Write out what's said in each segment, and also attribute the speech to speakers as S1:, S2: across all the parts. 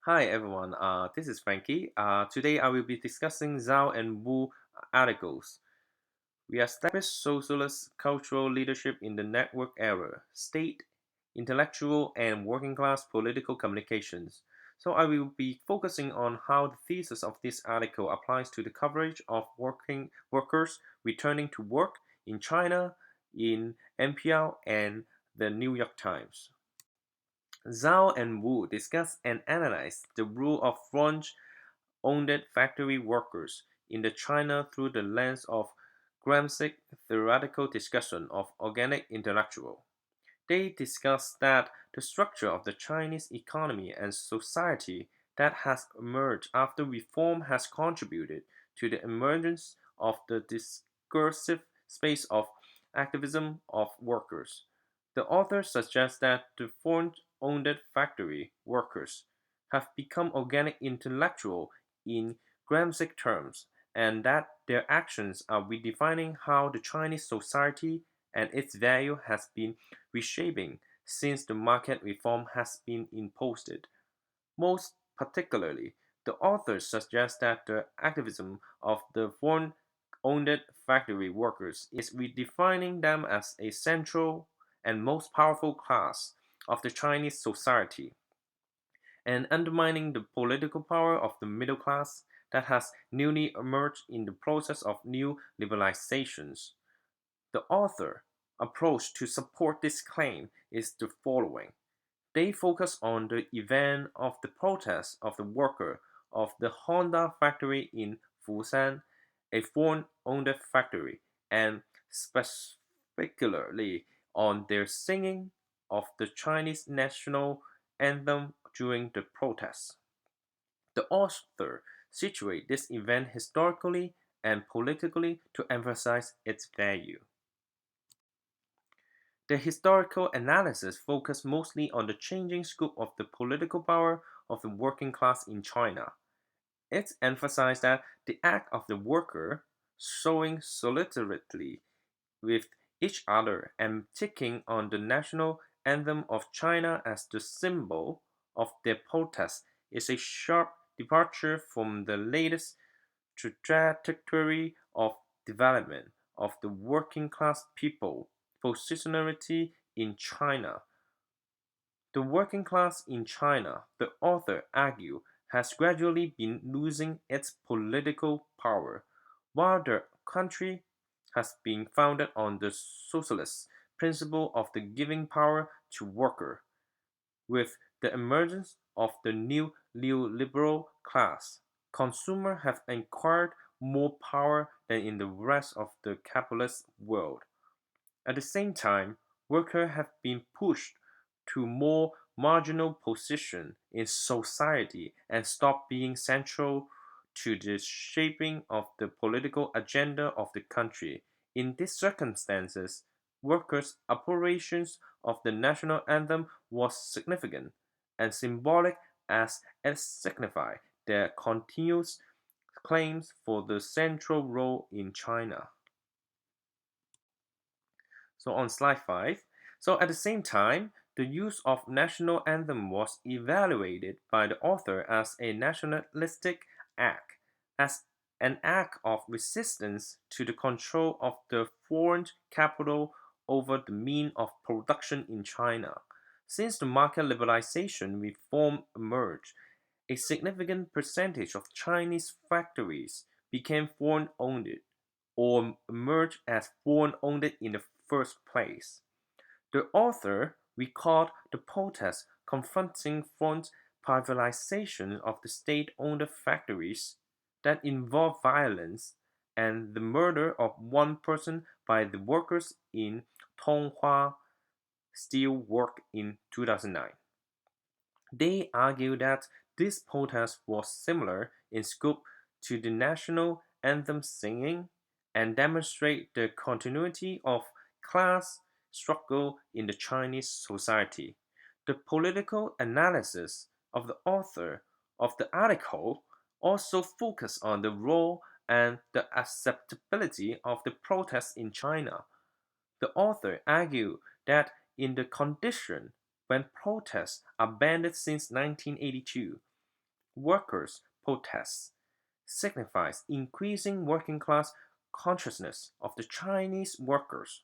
S1: Hi everyone, this is Franky. Today I will be discussing Zhao and Wu articles. We established socialist cultural leadership in the network era, state, intellectual, and working class political communications. So I will be focusing on how the thesis of this article applies to the coverage of working workers returning to work in China, in NPR, and the New York Times. Zhao and Wu discuss and analyze the role of foreign-owned factory workers in the China through the lens of Gramsci's theoretical discussion of organic intellectual. They discuss that the structure of the Chinese economy and society that has emerged after reform has contributed to the emergence of the discursive space of activism of workers. The author suggests that the foreign-owned factory workers have become organic intellectual in Gramsci terms, and that their actions are redefining how the Chinese society and its value has been reshaping since the market reform has been imposed. Most particularly, the authors suggest that the activism of the foreign-owned factory workers is redefining them as a central and most powerful class of the Chinese society and undermining the political power of the middle class that has newly emerged in the process of new liberalizations. The author approach to support this claim is the following. They focus on the event of the protest of the worker of the Honda factory in Fusan, a foreign-owned factory, and particularly on their singing of the Chinese national anthem during the protests. The author situates this event historically and politically to emphasize its value. The historical analysis focused mostly on the changing scope of the political power of the working class in China. It emphasized that the act of the worker showing solidarity with each other and taking on the national anthem of China as the symbol of their protest is a sharp departure from the latest trajectory of development of the working class people positionality in China. The working class in China, the author argued, has gradually been losing its political power, while the country has been founded on the socialist principle of the giving power to worker. With the emergence of the new neoliberal class, consumers have acquired more power than in the rest of the capitalist world. At the same time, workers have been pushed to more marginal position in society and stopped being central to the shaping of the political agenda of the country. In these circumstances, workers' operations of the national anthem was significant and symbolic as it signified their continuous claims for the central role in China. So on slide 5, so at the same time, the use of national anthem was evaluated by the author as a nationalistic act, as an act of resistance to the control of the foreign capital over the mean of production in China. Since the market liberalization reform emerged, a significant percentage of Chinese factories became foreign owned or emerged as foreign owned in the first place. The author recalled the protests confronting front privatization of the state-owned factories that involved violence and the murder of one person by the workers in Tonghua Steel Work in 2009. They argue that this protest was similar in scope to the national anthem singing and demonstrate the continuity of class struggle in the Chinese society. The political analysis of the author of the article also focused on the role and the acceptability of the protests in China. The author argued that in the condition when protests are banned since 1982, workers' protests signifies increasing working class consciousness of the Chinese workers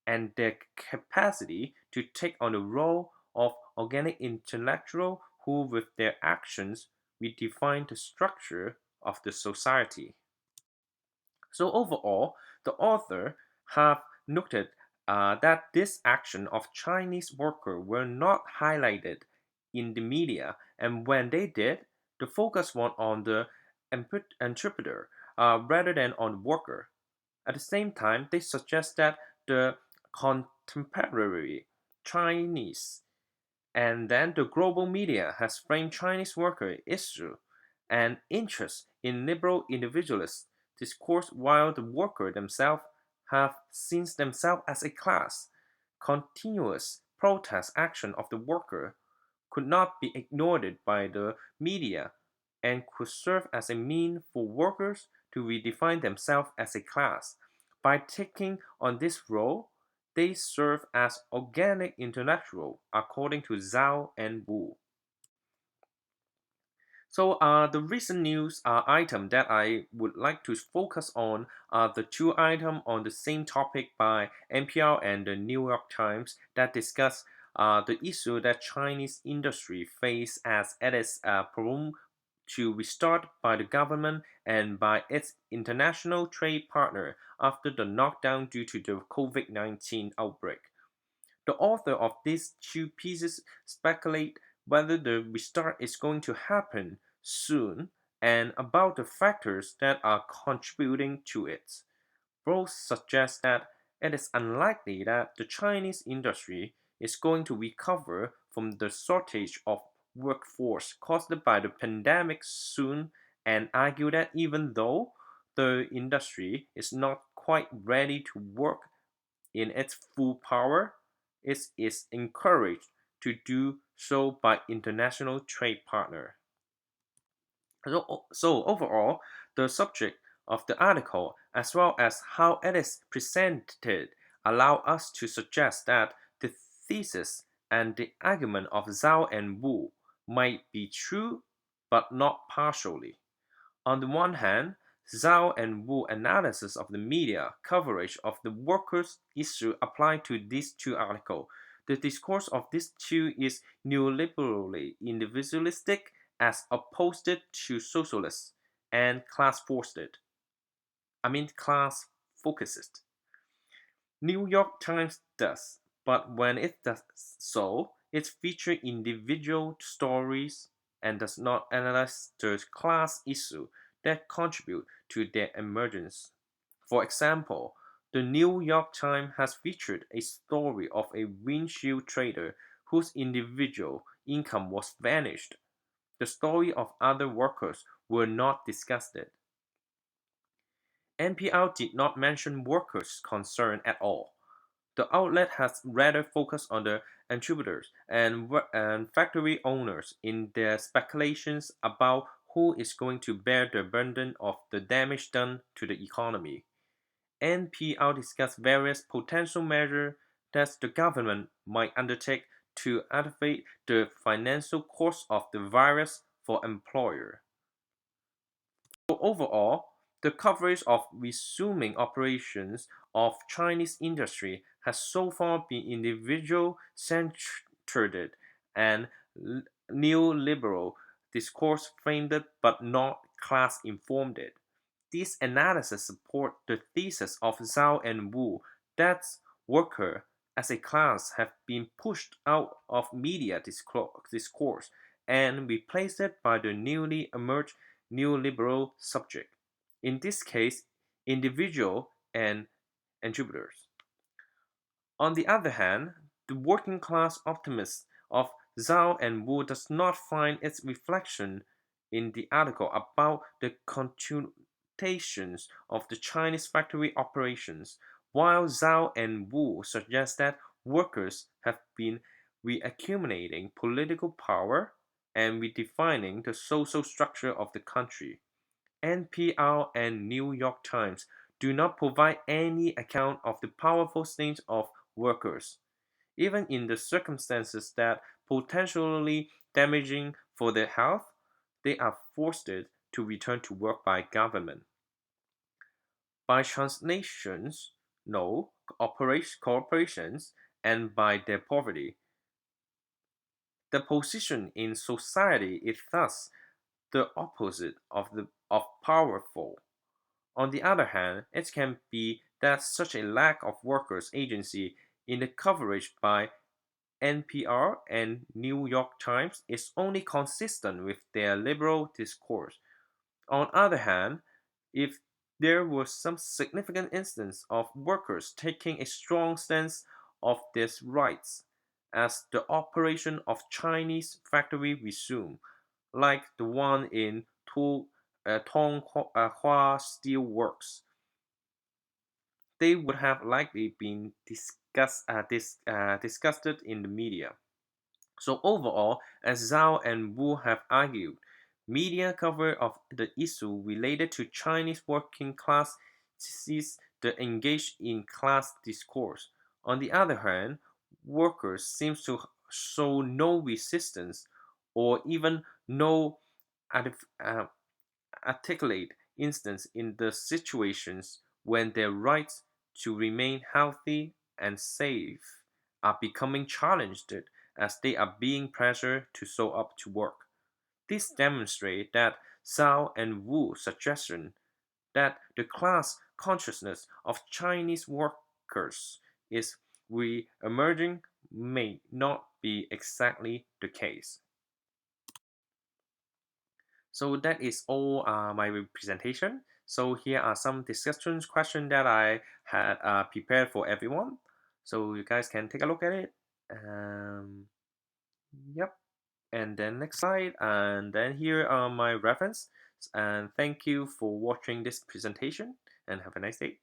S1: and their capacity to take on the role of organic intellectual who with their actions redefine the structure of the society. So overall, the author have noted that this action of Chinese workers were not highlighted in the media, and when they did, the focus was on the entrepreneur rather than on the worker. At the same time, they suggest that the contemporary Chinese and then the global media has framed Chinese worker issue and interest in liberal individualist discourse while the worker themselves have seen themselves as a class. Continuous protest action of the worker could not be ignored by the media and could serve as a mean for workers to redefine themselves as a class. By taking on this role, they serve as organic intellectual, according to Zhao and Wu. So, the recent news item that I would like to focus on are the two items on the same topic by NPR and the New York Times that discuss the issue that Chinese industry face as it is prone to restart by the government and by its international trade partner after the knockdown due to the COVID-19 outbreak. The author of these two pieces speculate whether the restart is going to happen soon and about the factors that are contributing to it. Both suggest that it is unlikely that the Chinese industry is going to recover from the shortage of workforce caused by the pandemic soon and argue that even though the industry is not quite ready to work in its full power, it is encouraged to do so by international trade partners. So overall, the subject of the article, as well as how it is presented, allow us to suggest that the thesis and the argument of Zhao and Wu might be true, but not partially. On the one hand, Zhao and Wu analysis of the media coverage of the workers' issue apply to these two articles. The discourse of these two is neoliberally individualistic as opposed to socialist and class focused. New York Times does, but when it does so, it features individual stories and does not analyze the class issue that contribute to their emergence. For example, the New York Times has featured a story of a windshield trader whose individual income was vanished. The story of other workers were not discussed. NPR did not mention workers' concern at all. The outlet has rather focused on the entrepreneurs and factory owners in their speculations about who is going to bear the burden of the damage done to the economy. NPR discussed various potential measures that the government might undertake to alleviate the financial cost of the virus for employers. So overall, the coverage of resuming operations of Chinese industry has so far been individual-centered and neoliberal discourse framed but not class-informed. These analyses support the thesis of Zhao and Wu that workers as a class have been pushed out of media discourse and replaced by the newly emerged neoliberal subject, in this case, individual and entrepreneurs. On the other hand, the working class optimism of Zhao and Wu does not find its reflection in the article about the continuations of the Chinese factory operations, while Zhao and Wu suggest that workers have been reaccumulating political power and redefining the social structure of the country. NPR and New York Times do not provide any account of the powerful stance of workers, even in the circumstances that potentially damaging for their health. they are forced to return to work by government. By translations, no, corporations, and by their poverty. The position in society is thus the opposite of powerful. On the other hand, it can be that such a lack of workers' agency in the coverage by NPR and New York Times is only consistent with their liberal discourse. On the other hand, if there was some significant instance of workers taking a strong stance of their rights as the operation of Chinese factory resumed, like the one in Tonghua Steel Works, they would have likely been discussed in the media. So overall, as Zhao and Wu have argued, media cover of the issue related to Chinese working class sees the engaged in class discourse. On the other hand, workers seem to show no resistance or even no articulate instance in the situations when their rights to remain healthy and safe are becoming challenged as they are being pressured to show up to work. This demonstrates that Zhao and Wu's suggestion that the class consciousness of Chinese workers is re-emerging may not be exactly the case. So that is all my presentation. So here are some discussions questions that I had prepared for everyone. So you guys can take a look at it. Yep. And then next slide. And then here are my reference. And thank you for watching this presentation and have a nice day.